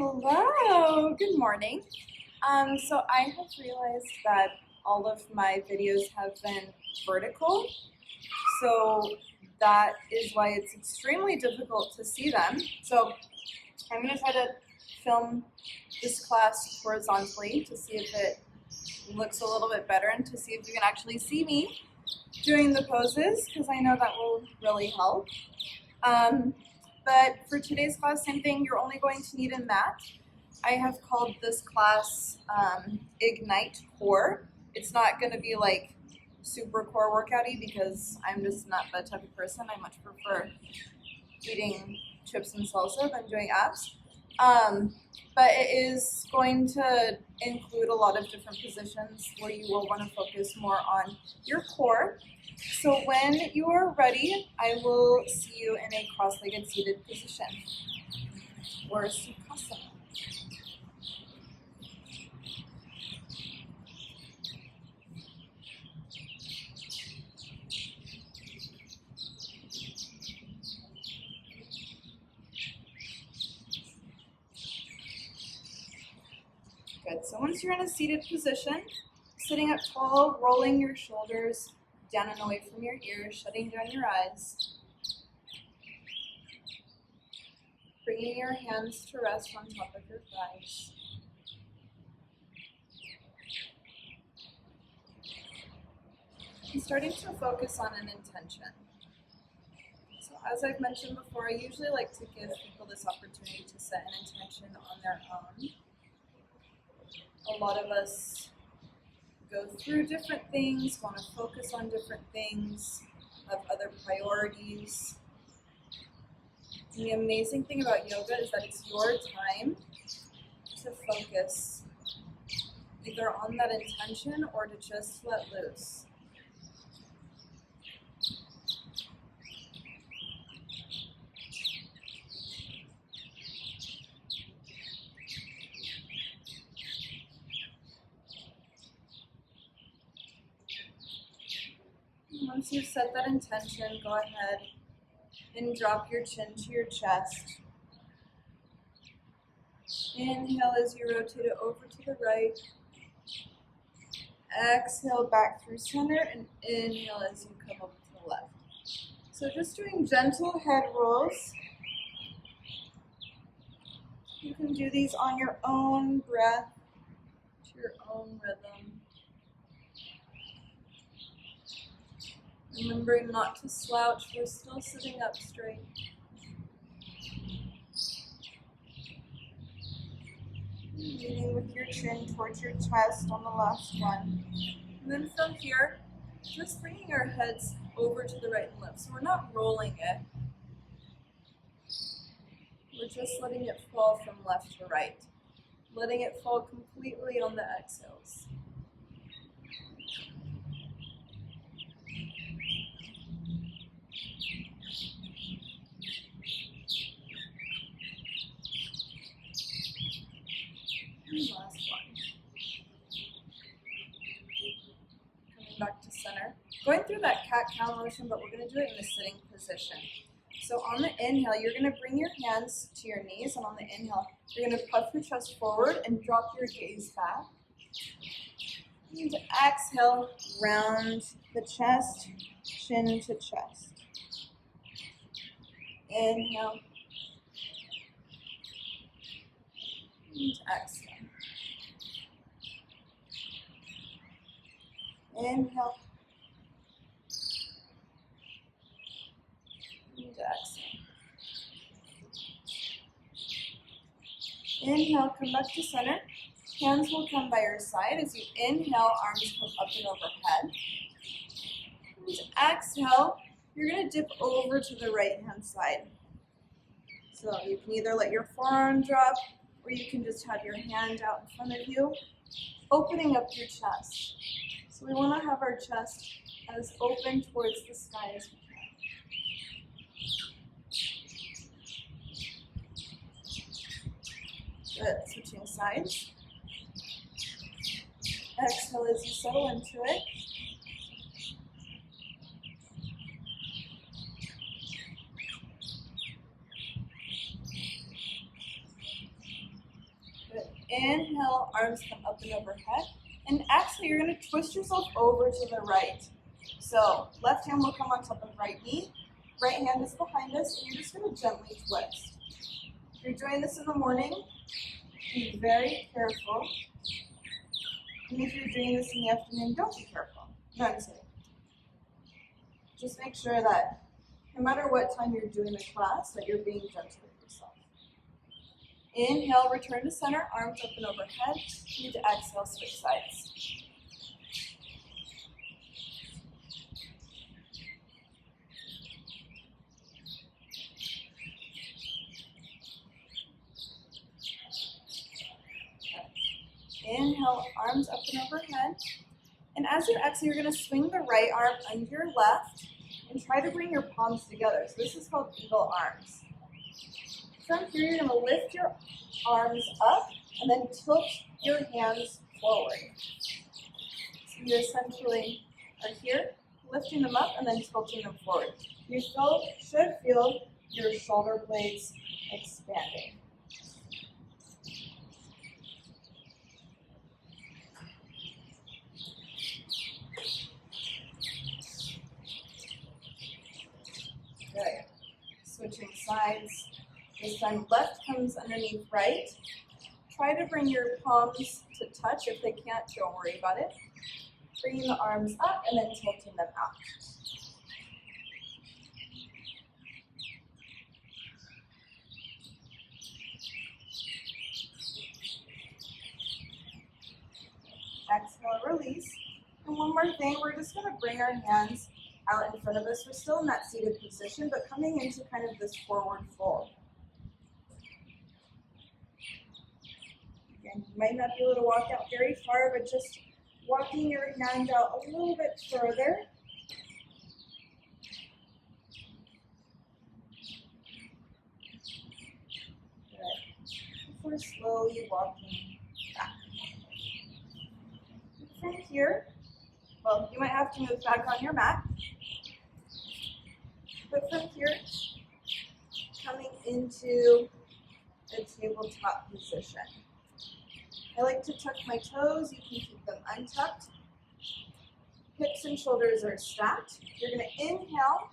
Hello, good morning. So I have realized that all of my videos have been vertical, so that is why it's extremely difficult to see them. So I'm going to try to film this class horizontally to see if it looks a little bit better and to see if you can actually see me doing the poses, because I know that will really help. But for today's class, same thing, you're only going to need a mat. I have called this class Ignite Core. It's not going to be like super core workouty because I'm just not that type of person. I much prefer eating chips and salsa than doing abs. But it is going to include a lot of different positions where you will want to focus more on your core. So when you are ready, I will see you in a cross-legged seated position, or Sukhasana. Good. So once you're in a seated position, sitting up tall, rolling your shoulders down and away from your ears, shutting down your eyes. Bringing your hands to rest on top of your thighs. And starting to focus on an intention. So as I've mentioned before, I usually like to give people this opportunity to set an intention on their own. A lot of us go through different things, want to focus on different things, have other priorities. And the amazing thing about yoga is that it's your time to focus either on that intention or to just let loose. Once you've set that intention, go ahead and drop your chin to your chest. Inhale as you rotate it over to the right. Exhale back through center and inhale as you come up to the left. So just doing gentle head rolls. You can do these on your own breath, to your own rhythm. Remembering not to slouch, we're still sitting up straight. Leaning with your chin towards your chest on the last one. And then from here, just bringing our heads over to the right and left. So we're not rolling it. We're just letting it fall from left to right. Letting it fall completely on the exhales. And last one. Coming back to center. Going through that cat-cow motion, but we're going to do it in a sitting position. So on the inhale, you're going to bring your hands to your knees, and on the inhale, you're going to puff your chest forward and drop your gaze back. And exhale, round the chest, chin to chest. Inhale. And exhale. Inhale. And exhale. Inhale, come back to center. Hands will come by your side. As you inhale, arms come up and overhead. And exhale, you're going to dip over to the right-hand side. So you can either let your forearm drop, or you can just have your hand out in front of you, opening up your chest. So we want to have our chest as open towards the sky as we can. Good. Switching sides. Exhale as you settle into it. inhale, arms come up and overhead. And exhale, you're going to twist yourself over to the right. So left hand will come on top of right knee. Right hand is behind us, and you're just going to gently twist. If you're doing this in the morning, be very careful. And if you're doing this in the afternoon, don't be careful. No, I'm just kidding. Just make sure that no matter what time you're doing the class, that you're being gentle with yourself. Inhale, return to center, arms up and overhead. You need to exhale, switch sides. Inhale, arms up and overhead. And as you exhale, you're going to swing the right arm under your left and try to bring your palms together. So this is called eagle arms. From here, you're going to lift your arms up and then tilt your hands forward. So you essentially are here, lifting them up and then tilting them forward. You should feel your shoulder blades expanding. Good. Switching sides. This time left comes underneath right. Try to bring your palms to touch. If they can't, don't worry about it. Bringing the arms up and then tilting them out. Exhale, release. And one more thing, we're just going to bring our hands out in front of us. We're still in that seated position, but coming into kind of this forward fold. Again, you might not be able to walk out very far, but just walking your hand out a little bit further. Good. Before slowly walking back. From here, well, you might have to move back on your mat. But from here, coming into the tabletop position. I like to tuck my toes. You can keep them untucked. Hips and shoulders are stacked. You're going to inhale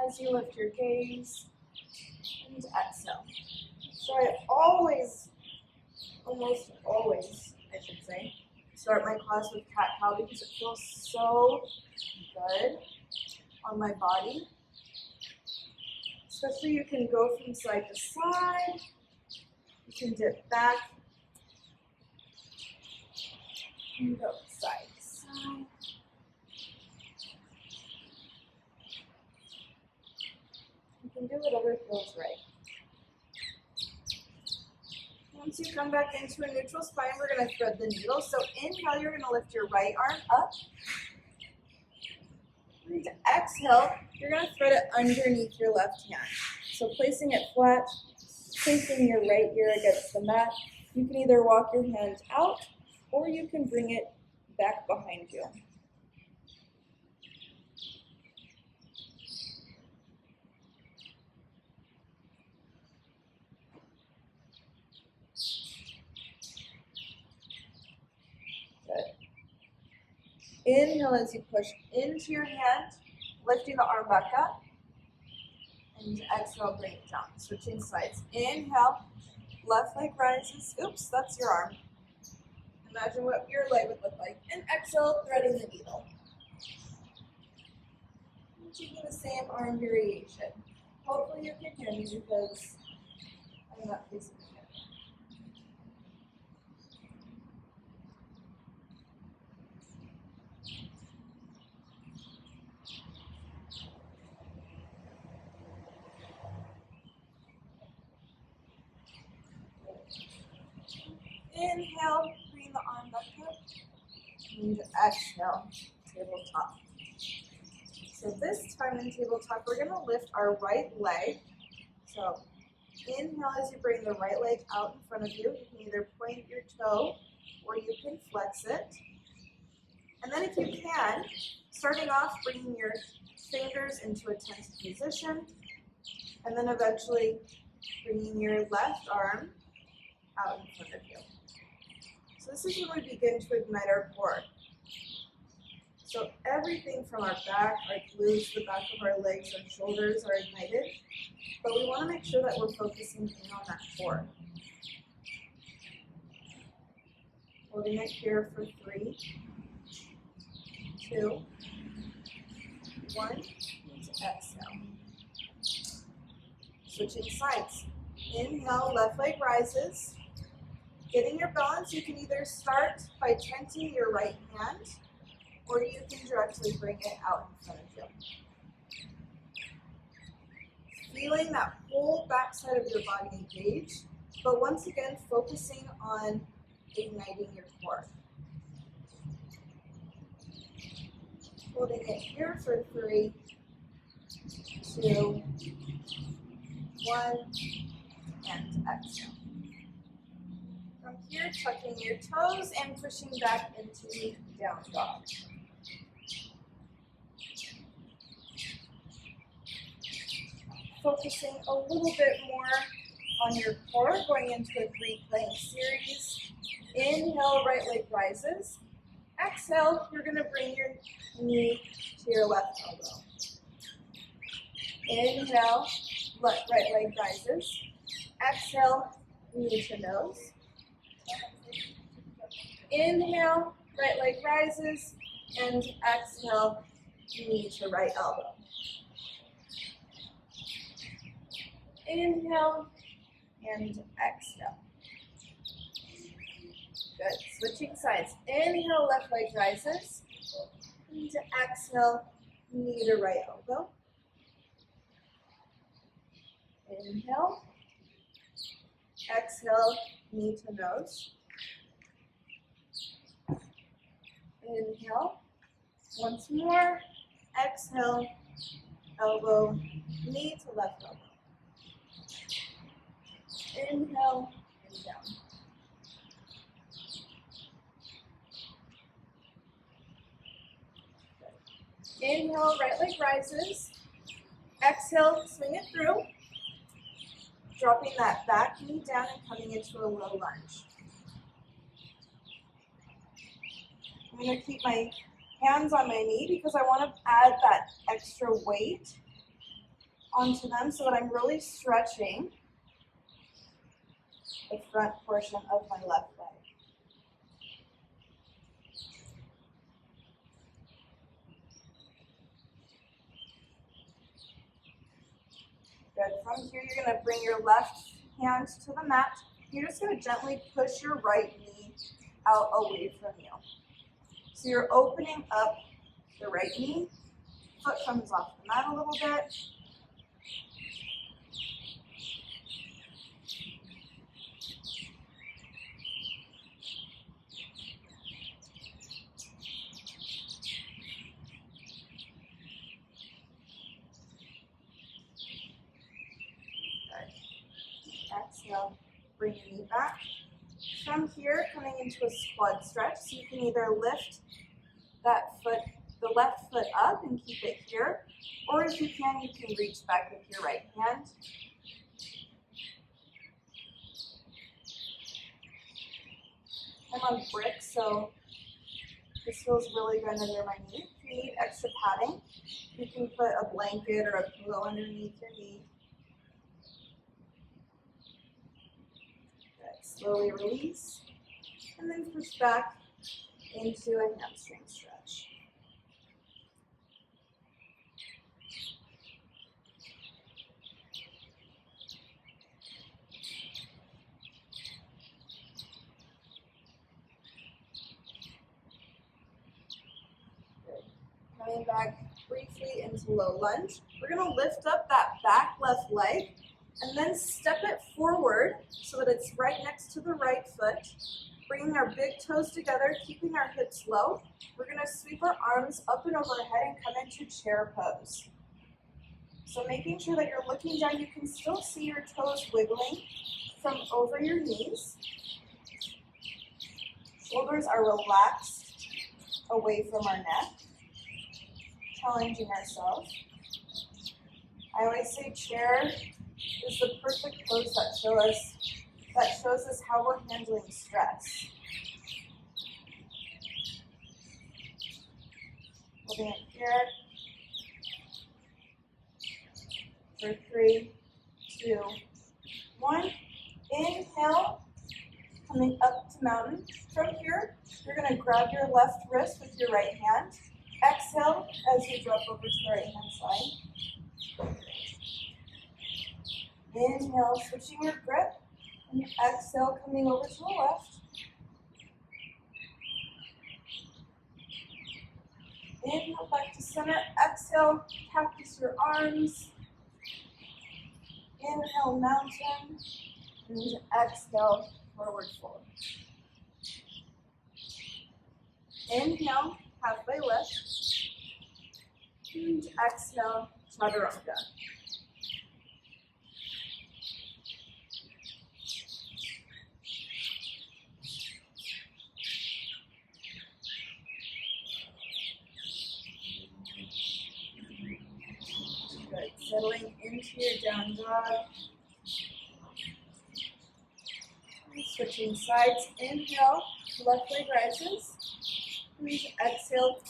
as you lift your gaze and exhale. So I almost always, I should say, start my class with cat-cow because it feels so good on my body. Especially you can go from side to side. You can dip back. And go side to side. You can do whatever feels right. Once you come back into a neutral spine, we're going to thread the needle. So inhale, you're going to lift your right arm up. And exhale, you're going to thread it underneath your left hand. So placing it flat, placing your right ear against the mat. You can either walk your hands out or you can bring it back behind you. Good. Inhale as you push into your hand, lifting the arm back up. And exhale, bring it down. Switching sides. Inhale, left leg rises. Oops, that's your arm. Imagine what your leg would look like. And exhale, threading the needle. And taking the same arm variation. Hopefully you can hear me because I'm not facing the camera. Inhale, bring the arm back up, and exhale, tabletop. So this time in tabletop, we're gonna lift our right leg. So inhale as you bring the right leg out in front of you. You can either point your toe or you can flex it. And then if you can, starting off, bringing your fingers into a tense position, and then eventually bringing your left arm out in front of you. So this is when we begin to ignite our core. So everything from our back, our glutes, the back of our legs, our shoulders are ignited, but we want to make sure that we're focusing in on that core. Holding it here for 3, 2, 1, and exhale. Switching sides. Inhale, left leg rises. Getting your balance, you can either start by tenting your right hand, or you can directly bring it out in front of you. Feeling that whole backside of your body engage, but once again, focusing on igniting your core. Holding it here for 3, 2, 1, and exhale. From here, tucking your toes and pushing back into down dog. Focusing a little bit more on your core, going into a 3-plank series. Inhale, right leg rises. Exhale, you're going to bring your knee to your left elbow. Inhale, right leg rises. Exhale, knee to nose. Inhale, right leg rises. And exhale, knee to right elbow. Inhale and exhale. Good. Switching sides. Inhale, left leg rises. And exhale, knee to right elbow. Inhale. Exhale, knee to nose. Inhale. Once more. Exhale, elbow, knee to left elbow. Inhale and down. Good. Inhale, right leg rises. Exhale, swing it through. Dropping that back knee down and coming into a low lunge. I'm going to keep my hands on my knee because I want to add that extra weight onto them so that I'm really stretching the front portion of my left leg. Good. From here, you're going to bring your left hand to the mat. You're just going to gently push your right knee out away from you. So you're opening up the right knee. Foot comes off the mat a little bit. Exhale, bring your knee back. From here, coming into a squat stretch, so you can either lift that foot, the left foot up and keep it here, or if you can reach back with your right hand. I'm on brick, so this feels really good under my knee. If you need extra padding, you can put a blanket or a pillow underneath your knee. Slowly release, and then push back into a hamstring stretch. Good. Coming back briefly into low lunge. We're going to lift up that back left leg and then step it forward so that it's right next to the right foot. Bringing our big toes together, keeping our hips low. We're going to sweep our arms up and overhead and come into chair pose. So making sure that you're looking down, you can still see your toes wiggling from over your knees. Shoulders are relaxed away from our neck. Challenging ourselves. I always say chair is the perfect pose that shows us that shows us how we're handling stress. Holding it here for 3, 2, 1. Inhale, coming up to mountain. From here, you're going to grab your left wrist with your right hand. Exhale as you drop over to the right hand side. Inhale, switching your grip. And exhale, coming over to the left. Inhale, back to center. Exhale, cactus your arms. Inhale, mountain. And exhale, forward fold. Inhale, halfway lift. And exhale, chaturanga. Good. Settling into your down dog. Switching sides. Inhale, left leg rises. Please exhale,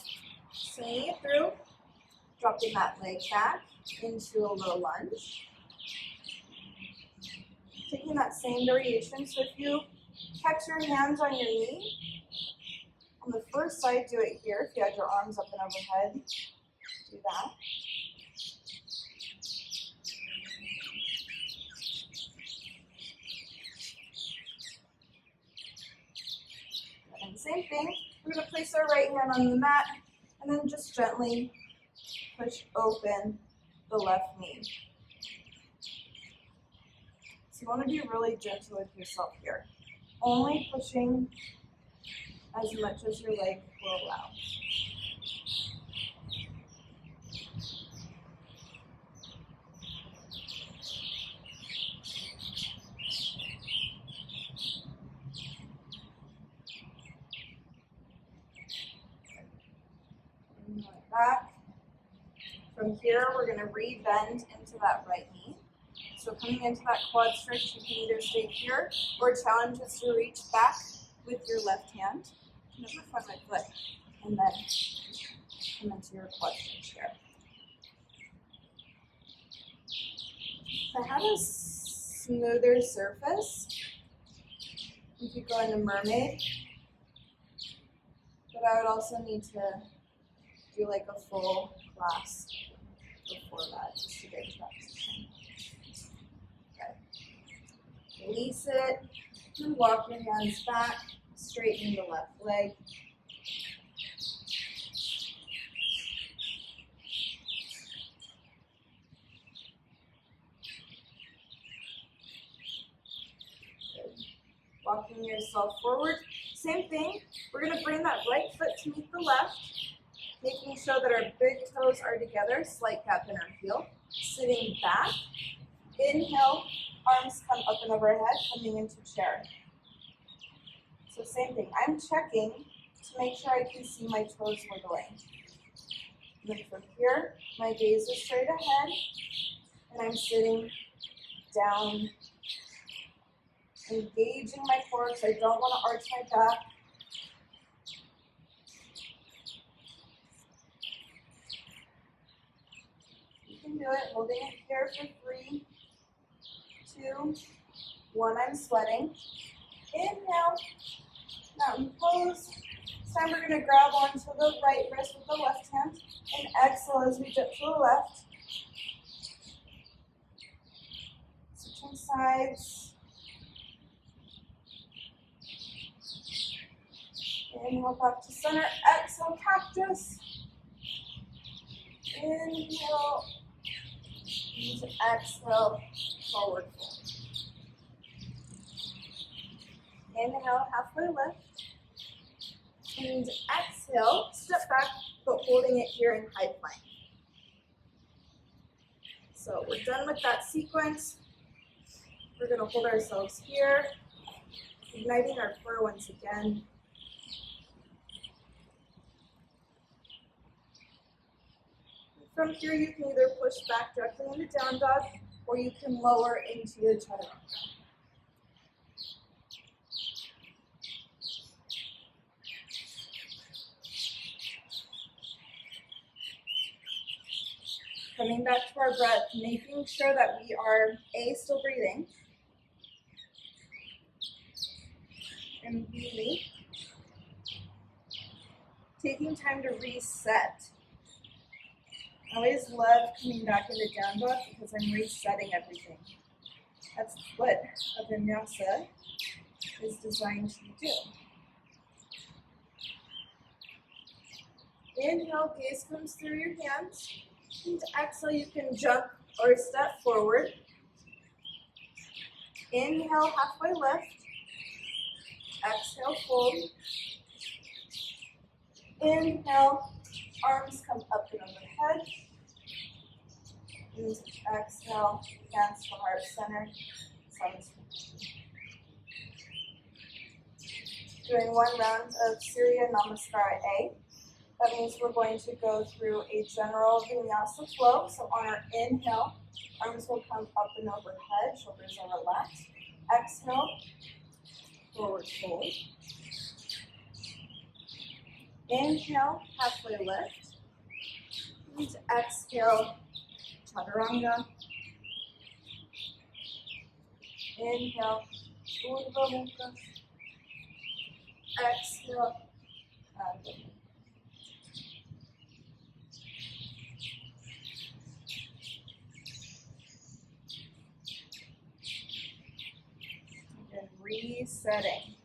swinging it through. Dropping that leg back into a little lunge. Taking that same variation. So if you catch your hands on your knee, on the first side, do it here. If you had your arms up and overhead, do that. And same thing, we're going to place our right hand on the mat and then just gently push open the left knee. So you want to be really gentle with yourself here. Only pushing as much as your leg will allow. Back. From here, we're going to re-bend into that right knee. So coming into that quad stretch, you can either stay here or challenge is to reach back with your left hand. Never find my foot. And then come into your quad stretch here. If I had a smoother surface, you could go into mermaid. But I would also need to do like a full class before that, just to get to that position. Okay. Release it, and walk your hands back, straighten the left leg. Good. Walking yourself forward. Same thing, we're going to bring that right foot to meet the left. Making sure that our big toes are together, slight gap in our heel. Sitting back. Inhale, arms come up and overhead, coming into chair. So same thing, I'm checking to make sure I can see my toes wiggling. And then from here, my gaze is straight ahead, and I'm sitting down, engaging my core because I don't want to arch my back. Do it, holding it here for 3, 2, 1. I'm sweating. Inhale, mountain pose. This time we're going to grab onto the right wrist with the left hand and exhale as we dip to the left. Switching sides. Inhale back to center. Exhale, cactus. Inhale. And exhale, forward fold. Inhale, halfway lift. And exhale, step back, but holding it here in high plank. So we're done with that sequence. We're going to hold ourselves here, igniting our core once again. From here, you can either push back directly into down dog, or you can lower into your chaturanga. Coming back to our breath, making sure that we are still breathing, and B, taking time to reset. I always love coming back into down dog because I'm resetting everything. That's what a vinyasa is designed to do. Inhale, gaze comes through your hands. And exhale, you can jump or step forward. Inhale, halfway lift. Exhale, fold. Inhale, arms come up and overhead. And exhale, hands to heart center. Doing one round of Surya Namaskara A. That means we're going to go through a general vinyasa flow. So on our inhale, arms will come up and overhead, shoulders are relaxed. Exhale, forward fold. Inhale, halfway lift. And exhale, chaturanga. Inhale, Urdhva Mukha. Exhale, Adho Mukha. And resetting.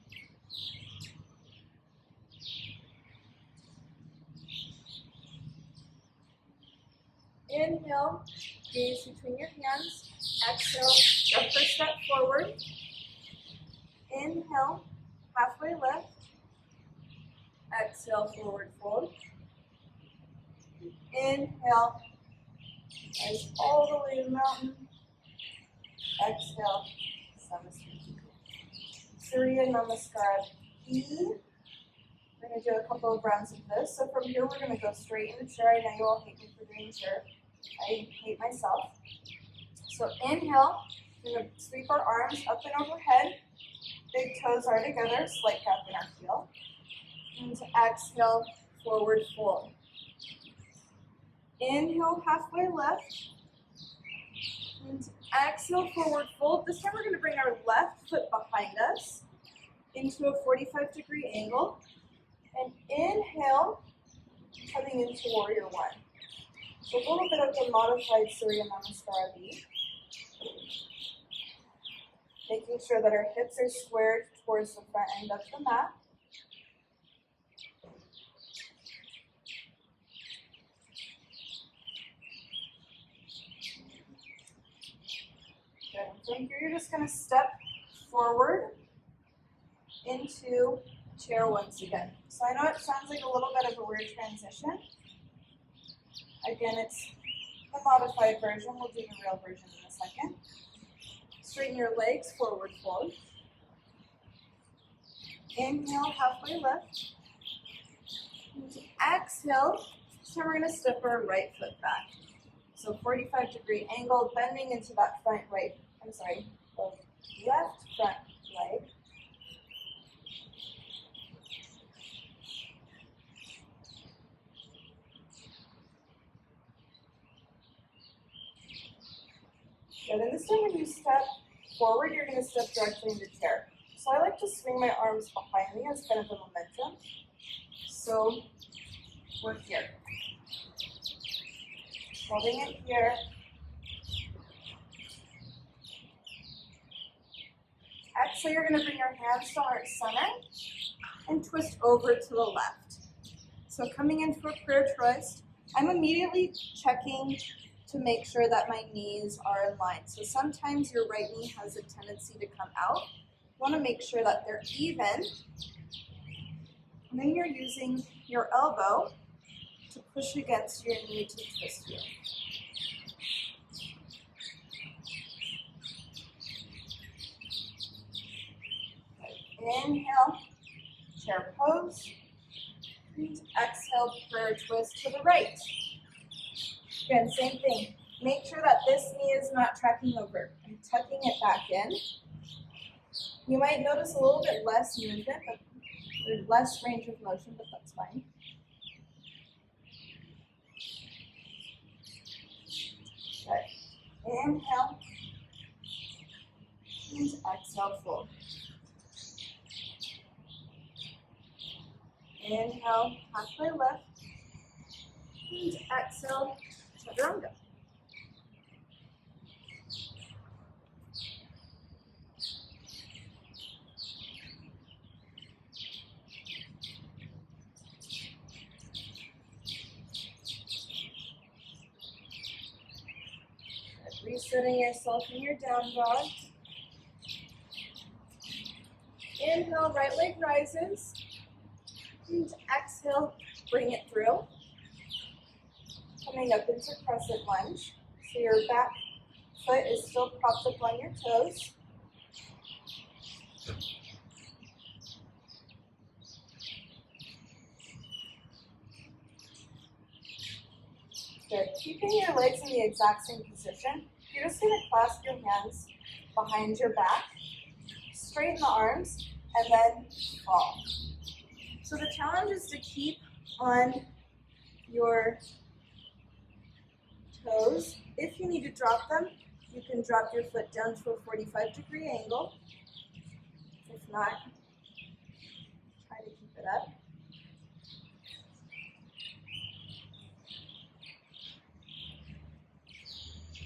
Inhale, gaze between your hands. Exhale, step for step forward. Inhale, halfway lift. Exhale, forward fold. Inhale, rise all the way to mountain. Exhale, Samasthiti. Surya Namaskara E. We're going to do a couple of rounds of this. So from here, we're going to go straight into chair. I know you all hate me for doing chair. I hate myself. So inhale, we're going to sweep our arms up and overhead. Big toes are together, slight gap in our heel. And exhale, forward fold. Inhale, halfway lift. And exhale, forward fold. This time we're going to bring our left foot behind us into a 45-degree angle. And inhale, coming into warrior one. So a little bit of the modified Surya Namaskara B. Making sure that our hips are squared towards the front end of the mat. Good. From here, you're just going to step forward into chair once again. So I know it sounds like a little bit of a weird transition. Again, it's the modified version. We'll do the real version in a second. Straighten your legs, forward fold. Inhale, halfway lift. And exhale, so we're going to step our right foot back. So 45-degree angle, bending into that the left front leg. Good, and this time when you step forward, you're going to step directly into chair. So I like to swing my arms behind me as kind of a momentum. So we're here. Holding it here. Exhale, you're going to bring your hands to heart center and twist over to the left. So coming into a prayer twist, I'm immediately checking to make sure that my knees are in line. So sometimes your right knee has a tendency to come out. You want to make sure that they're even. And then you're using your elbow to push against your knee to twist you. Inhale, chair pose. And exhale, prayer twist to the right. Again, same thing. Make sure that this knee is not tracking over. I'm tucking it back in. You might notice a little bit less movement, but there's less range of motion, but that's fine. Inhale. And exhale, fold. Inhale, halfway lift. And exhale, chaturanga. Resetting yourself in your down dog. Inhale, right leg rises. And exhale, bring it through. Coming up into crescent lunge. So your back foot is still propped up on your toes. Good. Keeping your legs in the exact same position, you're just going to clasp your hands behind your back, straighten the arms, and then fall. So the challenge is to keep on your toes. If you need to drop them, you can drop your foot down to a 45-degree angle. If not, try to keep it up.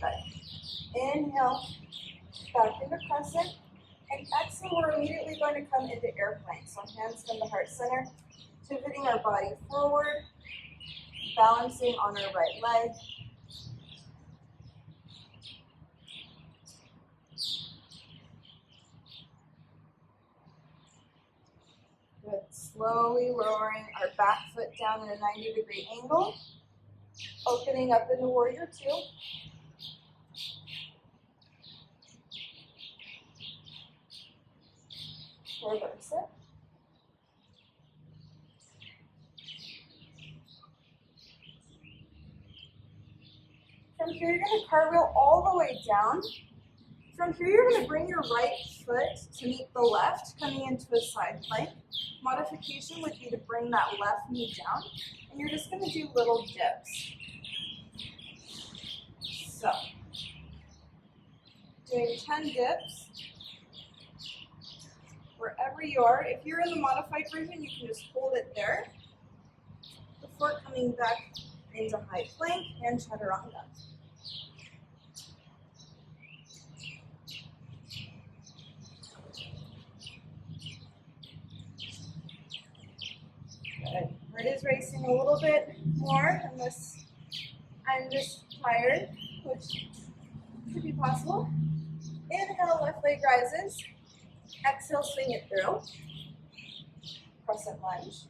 Good. Inhale, back into crescent. And exhale, we're immediately going to come into airplane. So hands from the heart center, pivoting our body forward, balancing on our right leg. Good. Slowly lowering our back foot down in a 90-degree angle, opening up into warrior two. Reverse it. From here, you're going to cartwheel all the way down. From here, you're going to bring your right foot to meet the left, coming into a side plank. Modification would be to bring that left knee down, and you're just going to do little dips. So, doing 10 dips. Wherever you are, if you're in the modified version, you can just hold it there before coming back into high plank and chaturanga. Good. Heart is racing a little bit more unless I'm just tired, which could be possible. Inhale, left leg rises. Exhale, swing it through. Crescent lunge.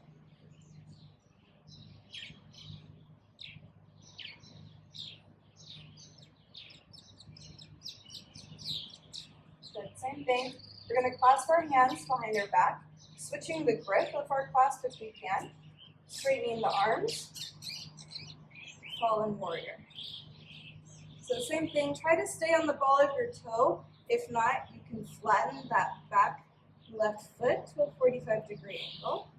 Good, same thing. We're going to clasp our hands behind our back, switching the grip of our clasp if we can, straightening the arms, fallen warrior. So same thing, try to stay on the ball of your toe. If not, you can flatten that back left foot to a 45-degree angle.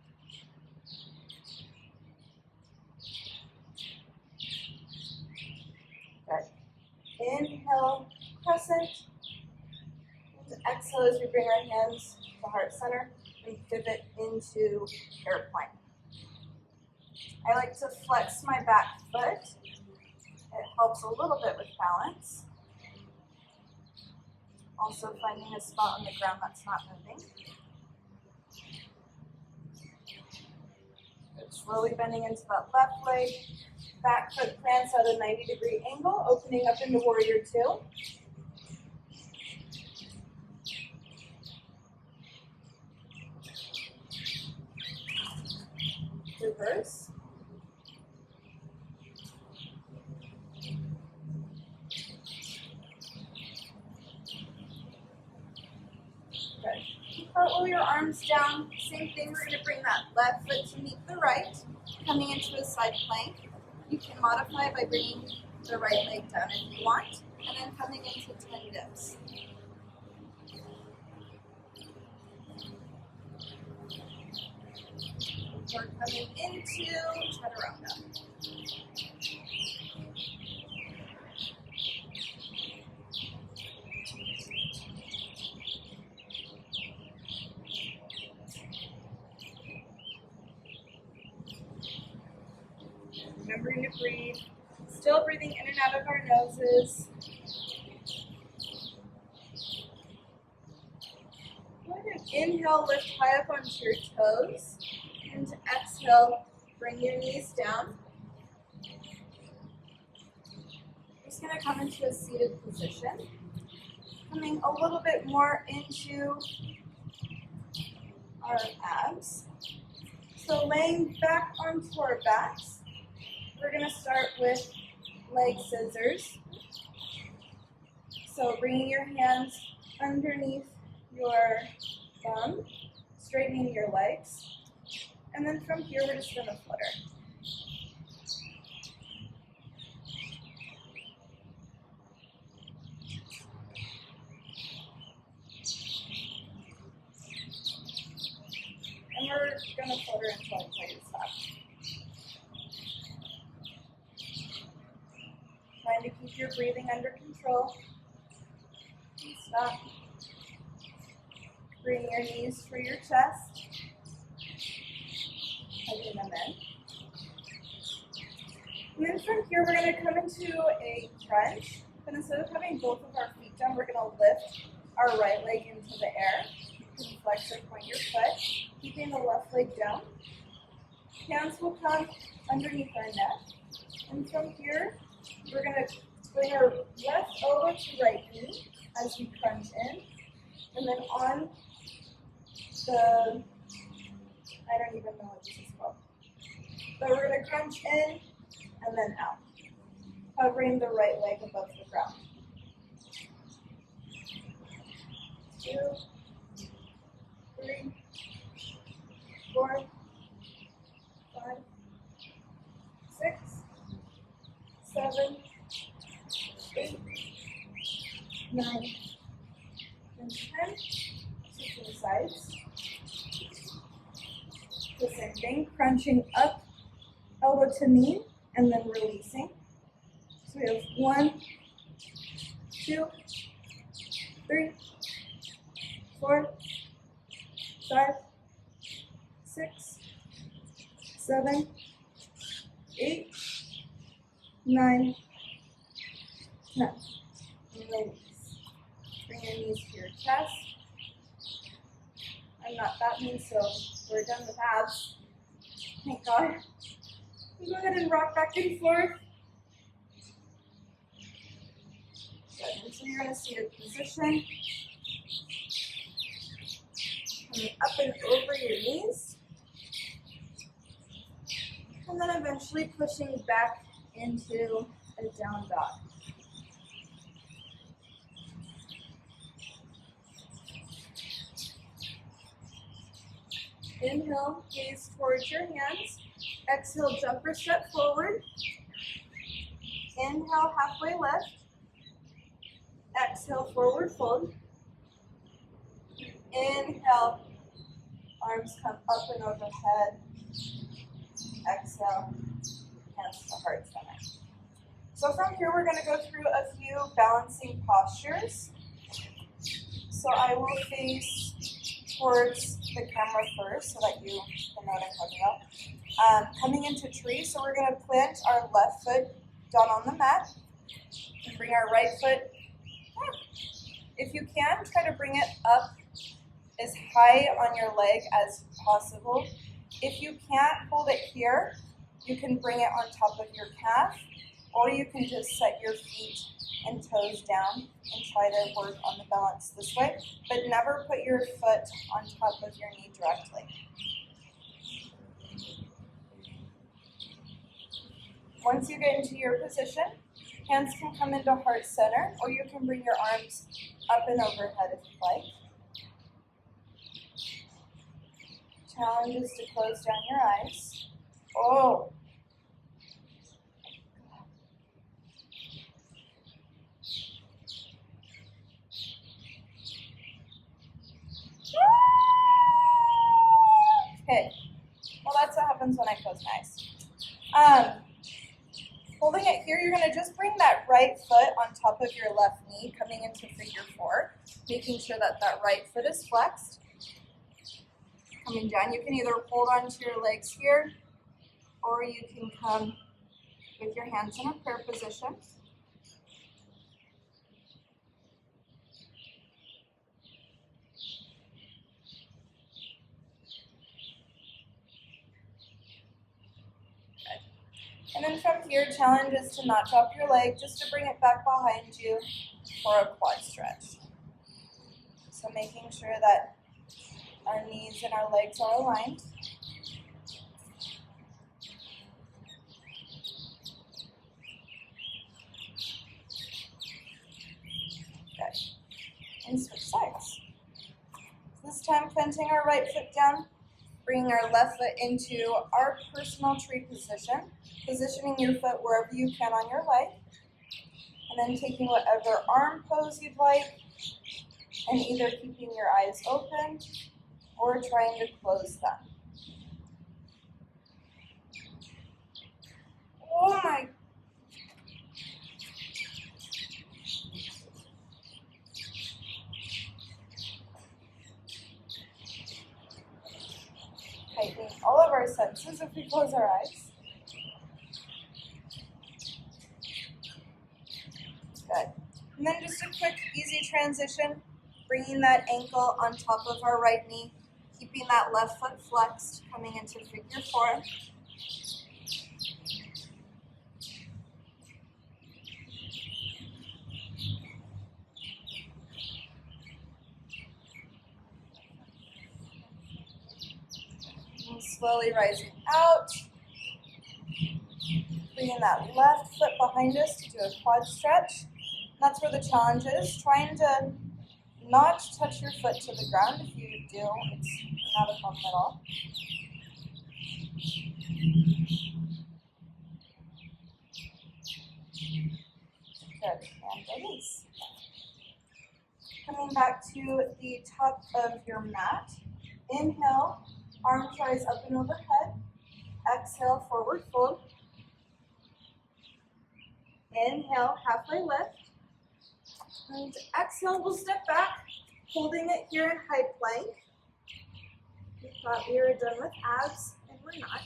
Good. Inhale, crescent. And exhale as we bring our hands to the heart center and pivot into airplane. I like to flex my back foot. It helps a little bit with balance. Also finding a spot on the ground that's not moving. Good. Slowly bending into that left leg. Back foot plants at a 90-degree angle, opening up into warrior two. Reverse. Cartwheel your arms down. Same thing, we're going to bring that left foot to meet the right, coming into a side plank. You can modify by bringing the right leg down if you want, and then coming into 10 dips. We're coming into chaturanga. remembering to breathe. Still breathing in and out of our noses. Go ahead and inhale, lift high up onto your toes. And to exhale, bring your knees down. Just going to come into a seated position. Coming a little bit more into our abs. So laying back onto our backs, we're going to start with leg scissors. So bringing your hands underneath your bum, straightening your legs. And then from here, we're just going to flutter. And we're going to flutter until I tell you to stop. Trying to keep your breathing under control. And stop. Bring your knees for your chest. Hugging them in. And then from here, we're going to come into a crunch. And instead of having both of our feet down, we're going to lift our right leg into the air. You can flex or point your foot, keeping the left leg down. Hands will come underneath our neck. And from here, we're going to bring our left elbow to right knee as we crunch in. And then on the, I don't even know what this is called. But we're going to crunch in and then out, hovering the right leg above the ground. 2, 3, 4, 5, 6, 7, 8, 9, and 10. Switching sides. The same thing, crunching up, elbow to knee, and then releasing. So we have 1, 2, 3, 4, 5, 6, 7, 8, 9, 10. And release. Bring your knees to your chest. I'm not that mean, so we're done with abs. Thank God. Go ahead and rock back and forth. Good. And so you're in a seated position. Coming up and over your knees. And then eventually pushing back into a down dog. Inhale, gaze towards your hands. Exhale, jump or step forward. Inhale, halfway lift. Exhale, forward fold. Inhale, arms come up and overhead. Exhale, hands to heart center. So from here, we're going to go through a few balancing postures. So I will face towards the camera first so that you can know what I'm talking about. Coming into tree, so we're going to plant our left foot down on the mat and bring our right foot. If you can, try to bring it up as high on your leg as possible. If you can't hold it here, you can bring it on top of your calf, or you can just set your feet and toes down and try to work on the balance this way, but never put your foot on top of your knee directly. Once you get into your position, hands can come into heart center, or you can bring your arms up and overhead if you like. Challenge is to close down your eyes. Oh. Okay, well that's what happens when I close my eyes. Holding it here, you're going to just bring that right foot on top of your left knee, coming into figure 4, making sure that that right foot is flexed. Coming down, you can either hold onto your legs here, or you can come with your hands in a prayer position. And then from here, challenge is to not drop your leg, just to bring it back behind you for a quad stretch. So making sure that our knees and our legs are aligned. Good. And switch sides. This time planting our right foot down, bringing our left foot into our personal tree position, positioning your foot wherever you can on your leg, and then taking whatever arm pose you'd like, and either keeping your eyes open or trying to close them. Oh my. Tightening all of our senses if we close our eyes. Good. And then just a quick, easy transition, bringing that ankle on top of our right knee, keeping that left foot flexed, coming into figure four. And slowly rising out, bringing that left foot behind us to do a quad stretch. That's where the challenge is, trying to not touch your foot to the ground. If you do, it's not a problem at all. Good, and release. Coming back to the top of your mat. Inhale, arms rise up and overhead. Exhale, forward fold. Inhale, halfway lift. And exhale, we'll step back, holding it here in high plank. We thought we were done with abs, and we're not.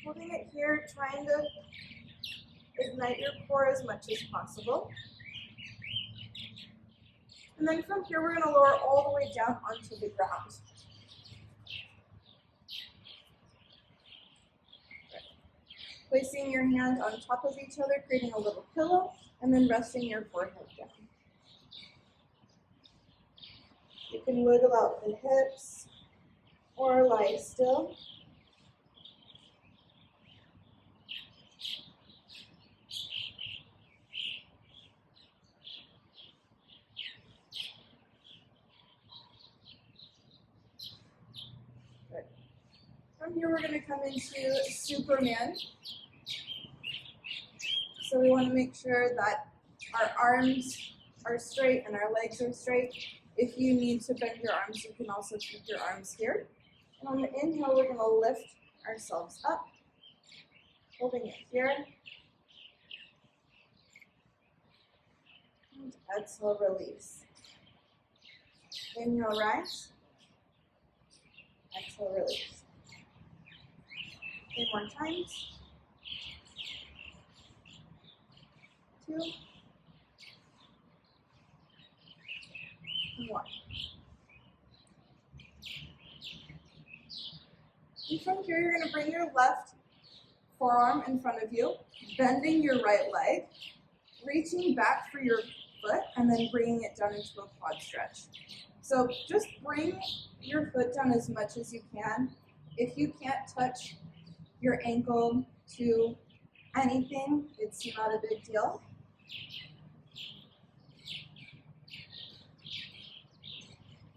Holding it here, trying to ignite your core as much as possible. And then from here, we're going to lower all the way down onto the ground. Placing your hands on top of each other, creating a little pillow, and then resting your forehead down. You can wiggle out the hips or lie still. Good. From here, we're going to come into Superman. So we want to make sure that our arms are straight and our legs are straight. If you need to bend your arms, you can also keep your arms here. And on the inhale, we're going to lift ourselves up, holding it here. And exhale, release. Inhale, rise. Exhale, release. 3 more times. 2, 1. And from here, you're going to bring your left forearm in front of you, bending your right leg, reaching back for your foot, and then bringing it down into a quad stretch. So just bring your foot down as much as you can. If you can't touch your ankle to anything, it's not a big deal.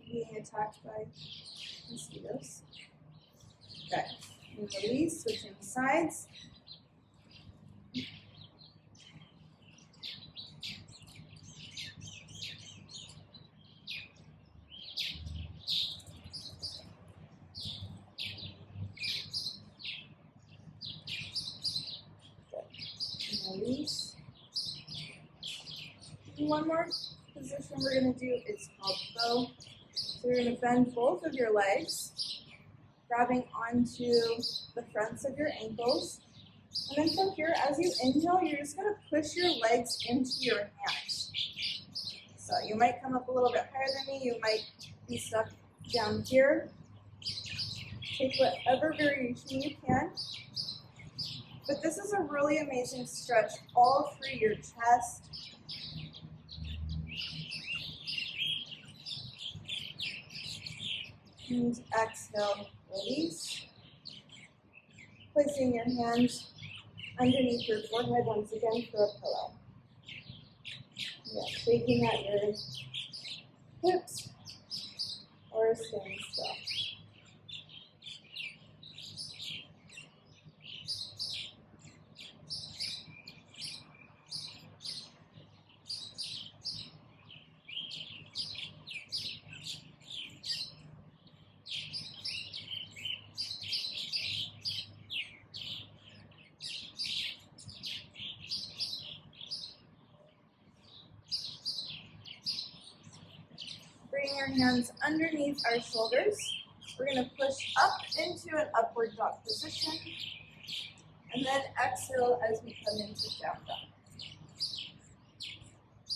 Being attacked by mosquitoes. Good. And release, switching sides. Release. And one more position we're going to do is called bow. So you're going to bend both of your legs, grabbing onto the fronts of your ankles. And then from here, as you inhale, you're just going to push your legs into your hands. So you might come up a little bit higher than me. You might be stuck down here. Take whatever variation you can. But this is a really amazing stretch all through your chest. And exhale, release. Placing your hands underneath your forehead once again for a pillow. Yeah, shaking at your hips or staying still. Bring your hands underneath our shoulders. We're going to push up into an upward dog position. And then exhale as we come into down dog.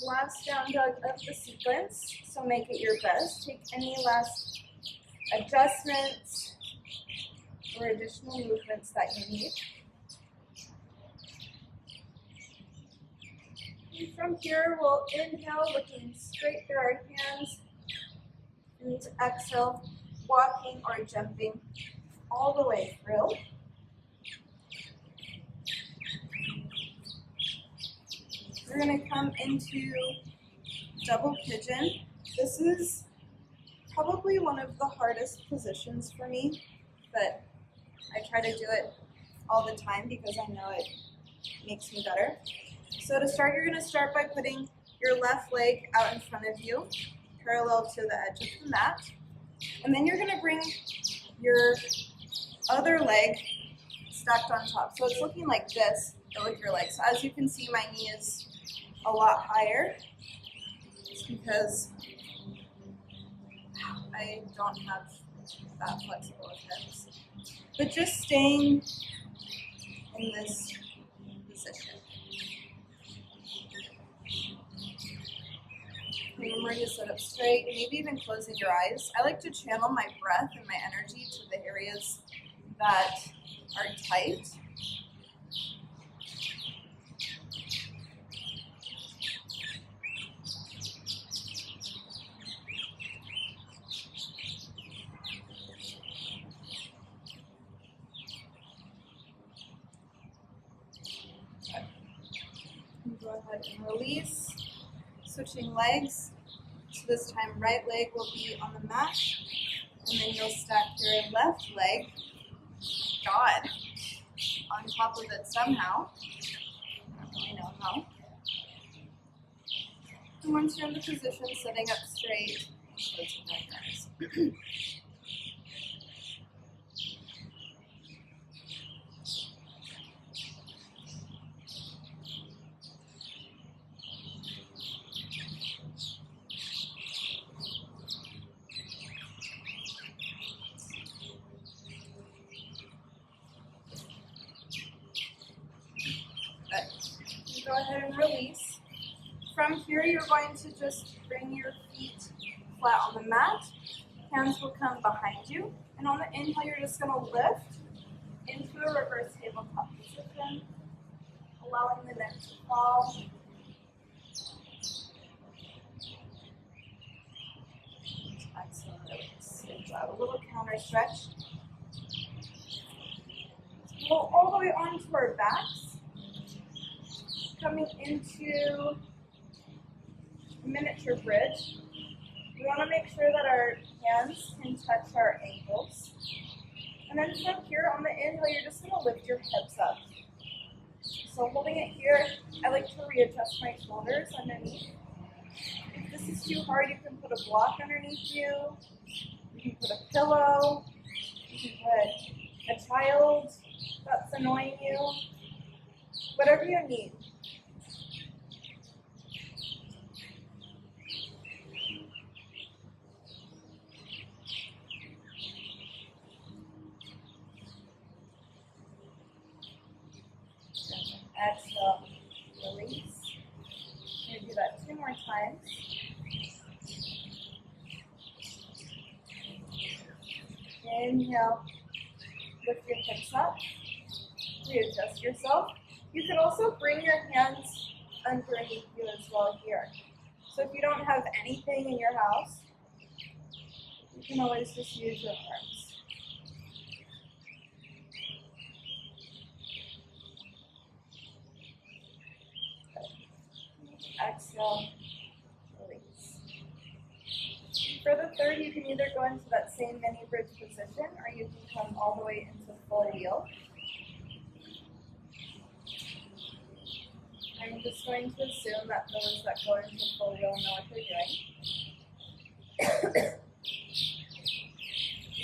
Last down dog of the sequence, so make it your best. Take any last adjustments or additional movements that you need. And from here, we'll inhale, looking straight through our hands. And exhale, walking or jumping all the way through. We're going to come into double pigeon. This is probably one of the hardest positions for me, but I try to do it all the time because I know it makes me better. So to start, you're going to start by putting your left leg out in front of you, parallel to the edge of the mat. And then you're going to bring your other leg stacked on top. So it's looking like this, but with your legs. So as you can see, my knee is a lot higher. It's because I don't have that flexible of hips. But just staying in this position. Remember to sit up straight, maybe even closing your eyes. I like to channel my breath and my energy to the areas that are tight. Go ahead and release. Switching legs. So this time right leg will be on the mat. And then you'll stack your left leg, God, on top of it somehow. I don't really know how. And once you're in the position, sitting up straight, closing your eyes. Go ahead and release. From here, you're going to just bring your feet flat on the mat. Hands will come behind you. And on the inhale, you're just going to lift into a reverse tabletop position, allowing the neck to fall. Exhale, release. Good job. A little counter stretch. Go all the way onto our backs. Coming into miniature bridge. We want to make sure that our hands can touch our ankles. And then from here on the inhale, you're just going to lift your hips up. So holding it here, I like to readjust my shoulders underneath. If this is too hard, you can put a block underneath you. You can put a pillow. You can put a child that's annoying you. Whatever you need. Exhale, release. You're going to do that 2 more times. Inhale, lift your hips up, readjust yourself. You can also bring your hands underneath you as well here. So if you don't have anything in your house, you can always just use your arms. Exhale, release. For the third, you can either go into that same mini bridge position or you can come all the way into full wheel. I'm just going to assume that those that go into full wheel know what they're doing.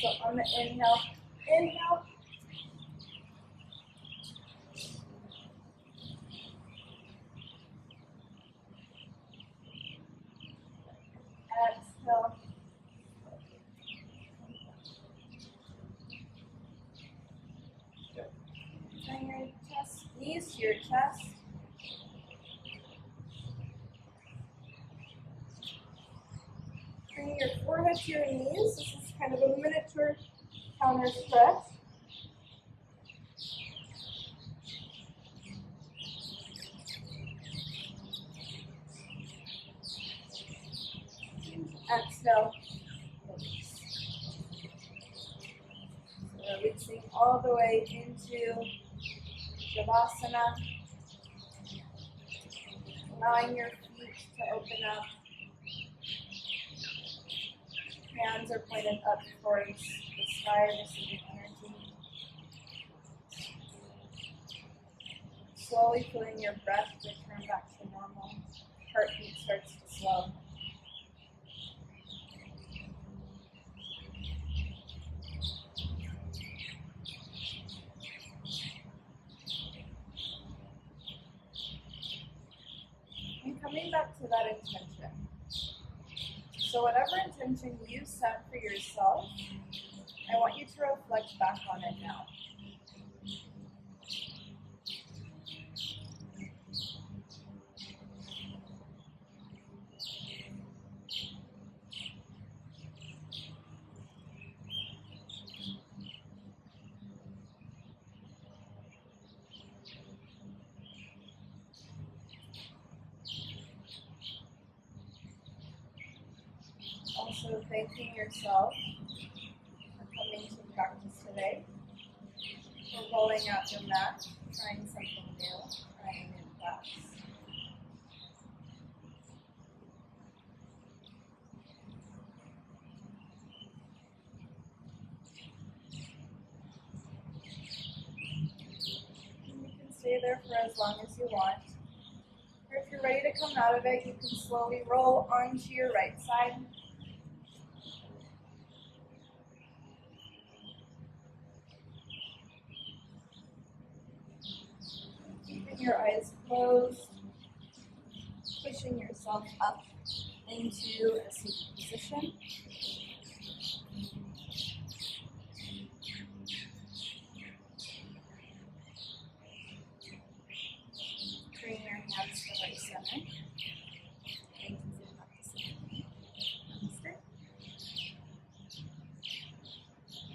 So on the inhale, inhale. Exhale. Bring your chest, knees to your chest. Bring your forehead to your knees. This is kind of a miniature counter stretch. Exhale, release. So releasing all the way into Shavasana. Allowing your feet to open up. Hands are pointed up towards the sky, receiving energy. Slowly feeling your breath return back to normal. Heartbeat starts to slow. And coming back to that intention. So whatever intention you set for yourself, I want you to reflect back on it now. Also thanking yourself for coming to practice today, for rolling out your mat, trying something new, trying a new class. And you can stay there for as long as you want. Or if you're ready to come out of it, you can slowly roll onto your right side. Keeping your eyes closed, pushing yourself up into a seat.